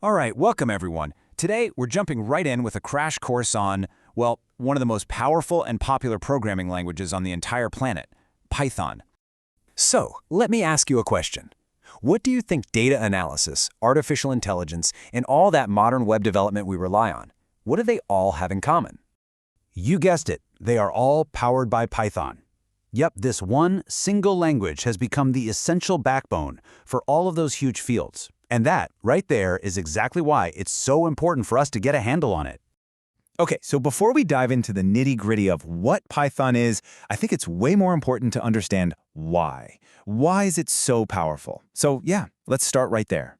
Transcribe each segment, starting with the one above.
All right, welcome everyone. Today, we're jumping right in with a crash course on, well, one of the most powerful and popular programming languages on the entire planet, Python. So, let me ask you a question. What do you think data analysis, artificial intelligence, and all that modern web development we rely on, what do they all have in common? You guessed it, they are all powered by Python. Yep, this one single language has become the essential backbone for all of those huge fields. And that, right there, is exactly why it's so important for us to get a handle on it. Okay, so before we dive into the nitty-gritty of what Python is, I think it's way more important to understand why. Why is it so powerful? So yeah, let's start right there.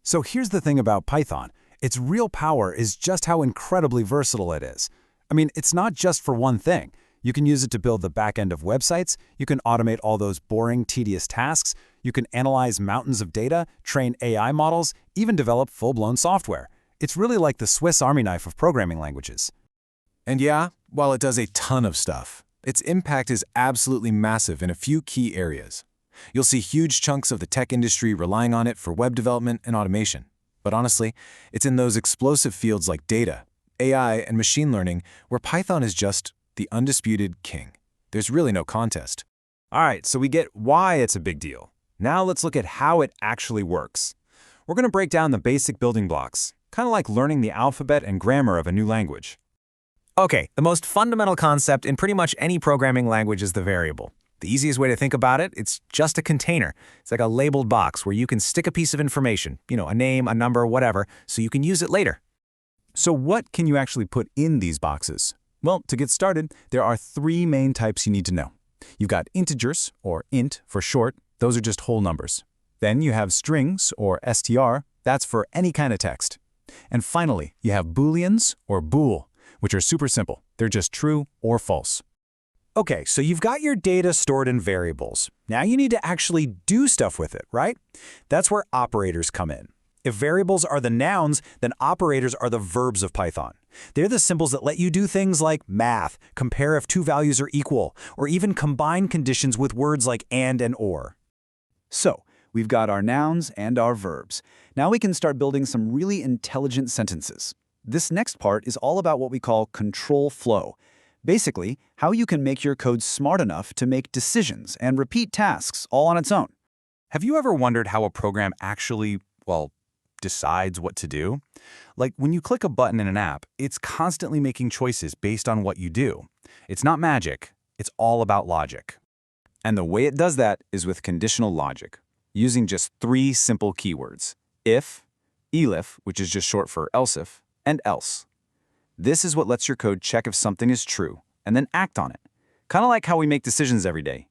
So here's the thing about Python. Its real power is just how incredibly versatile it is. I mean, it's not just for one thing. You can use it to build the back end of websites, you can automate all those boring, tedious tasks, you can analyze mountains of data, train AI models, even develop full-blown software. It's really like the Swiss Army knife of programming languages. And yeah, while it does a ton of stuff, its impact is absolutely massive in a few key areas. You'll see huge chunks of the tech industry relying on it for web development and automation. But honestly, it's in those explosive fields like data, AI, and machine learning where Python is just the undisputed king. There's really no contest. All right, so we get why it's a big deal. Now let's look at how it actually works. We're going to break down the basic building blocks, kind of like learning the alphabet and grammar of a new language. Okay, the most fundamental concept in pretty much any programming language is the variable. The easiest way to think about it, it's just a container. It's like a labeled box where you can stick a piece of information, a name, a number, whatever, so you can use it later. So what can you actually put in these boxes? Well, to get started, there are three main types you need to know. You've got integers, or int for short. Those are just whole numbers. Then you have strings, or str. That's for any kind of text. And finally, you have booleans, or bool, which are super simple. They're just true or false. Okay, so you've got your data stored in variables. Now you need to actually do stuff with it, right? That's where operators come in. If variables are the nouns, then operators are the verbs of Python. They're the symbols that let you do things like math, compare if two values are equal, or even combine conditions with words like and or. So, we've got our nouns and our verbs. Now we can start building some really intelligent sentences. This next part is all about what we call control flow. Basically, how you can make your code smart enough to make decisions and repeat tasks all on its own. Have you ever wondered how a program actually, decides what to do? Like when you click a button in an app, it's constantly making choices based on what you do. It's not magic, it's all about logic. And the way it does that is with conditional logic, using just three simple keywords: if, elif, which is just short for else if, and else. This is what lets your code check if something is true, and then act on it. Kind of like how we make decisions every day.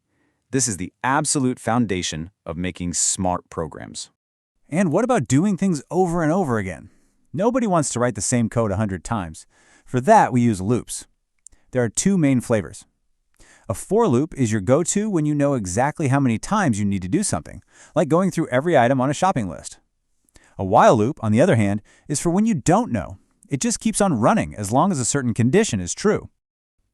This is the absolute foundation of making smart programs. And what about doing things over and over again? Nobody wants to write the same code 100 times. For that, we use loops. There are two main flavors. A for loop is your go-to when you know exactly how many times you need to do something, like going through every item on a shopping list. A while loop, on the other hand, is for when you don't know. It just keeps on running as long as a certain condition is true.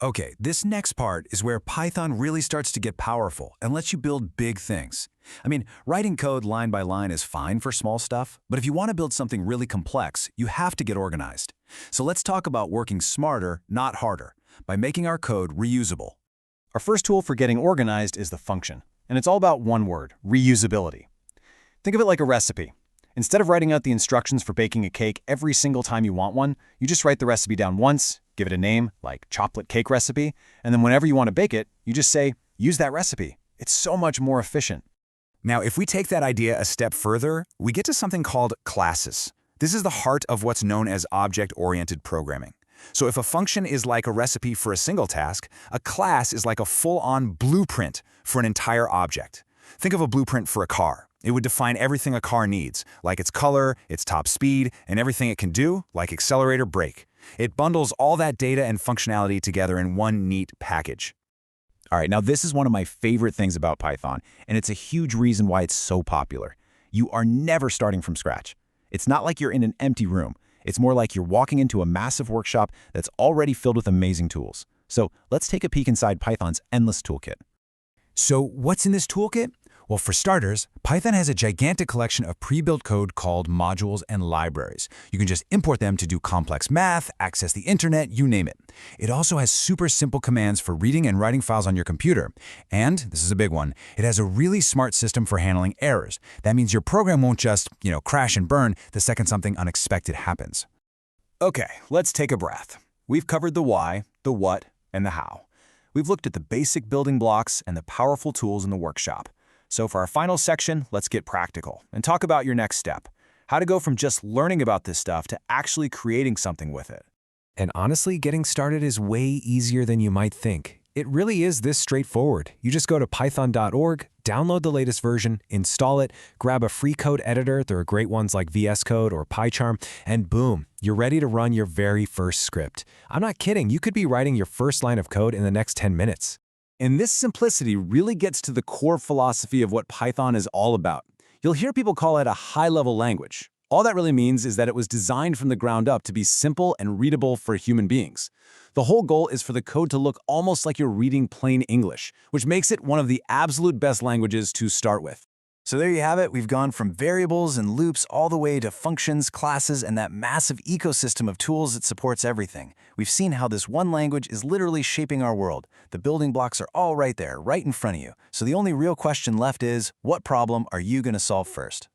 Okay, this next part is where Python really starts to get powerful and lets you build big things. I mean, writing code line by line is fine for small stuff, but if you want to build something really complex, you have to get organized. So let's talk about working smarter, not harder, by making our code reusable. Our first tool for getting organized is the function, and it's all about one word: reusability. Think of it like a recipe. Instead of writing out the instructions for baking a cake every single time you want one, you just write the recipe down once, give it a name, like chocolate cake recipe, and then whenever you want to bake it, you just say, use that recipe. It's so much more efficient. Now, if we take that idea a step further, we get to something called classes. This is the heart of what's known as object-oriented programming. So if a function is like a recipe for a single task, a class is like a full-on blueprint for an entire object. Think of a blueprint for a car. It would define everything a car needs, like its color, its top speed, and everything it can do, like accelerator, brake. It bundles all that data and functionality together in one neat package. All right, now this is one of my favorite things about Python, and it's a huge reason why it's so popular. You are never starting from scratch. It's not like you're in an empty room. It's more like you're walking into a massive workshop that's already filled with amazing tools. So let's take a peek inside Python's endless toolkit. So what's in this toolkit? Well, for starters, Python has a gigantic collection of pre-built code called modules and libraries. You can just import them to do complex math, access the internet, you name it. It also has super simple commands for reading and writing files on your computer. And, this is a big one, it has a really smart system for handling errors. That means your program won't just, crash and burn the second something unexpected happens. Okay, let's take a breath. We've covered the why, the what, and the how. We've looked at the basic building blocks and the powerful tools in the workshop. So for our final section, let's get practical and talk about your next step. How to go from just learning about this stuff to actually creating something with it. And honestly, getting started is way easier than you might think. It really is this straightforward. You just go to python.org, download the latest version, install it, grab a free code editor, there are great ones like VS Code or PyCharm, and boom, you're ready to run your very first script. I'm not kidding, you could be writing your first line of code in the next 10 minutes. And this simplicity really gets to the core philosophy of what Python is all about. You'll hear people call it a high-level language. All that really means is that it was designed from the ground up to be simple and readable for human beings. The whole goal is for the code to look almost like you're reading plain English, which makes it one of the absolute best languages to start with. So there you have it. We've gone from variables and loops all the way to functions, classes, and that massive ecosystem of tools that supports everything. We've seen how this one language is literally shaping our world. The building blocks are all right there, right in front of you. So the only real question left is, what problem are you going to solve first?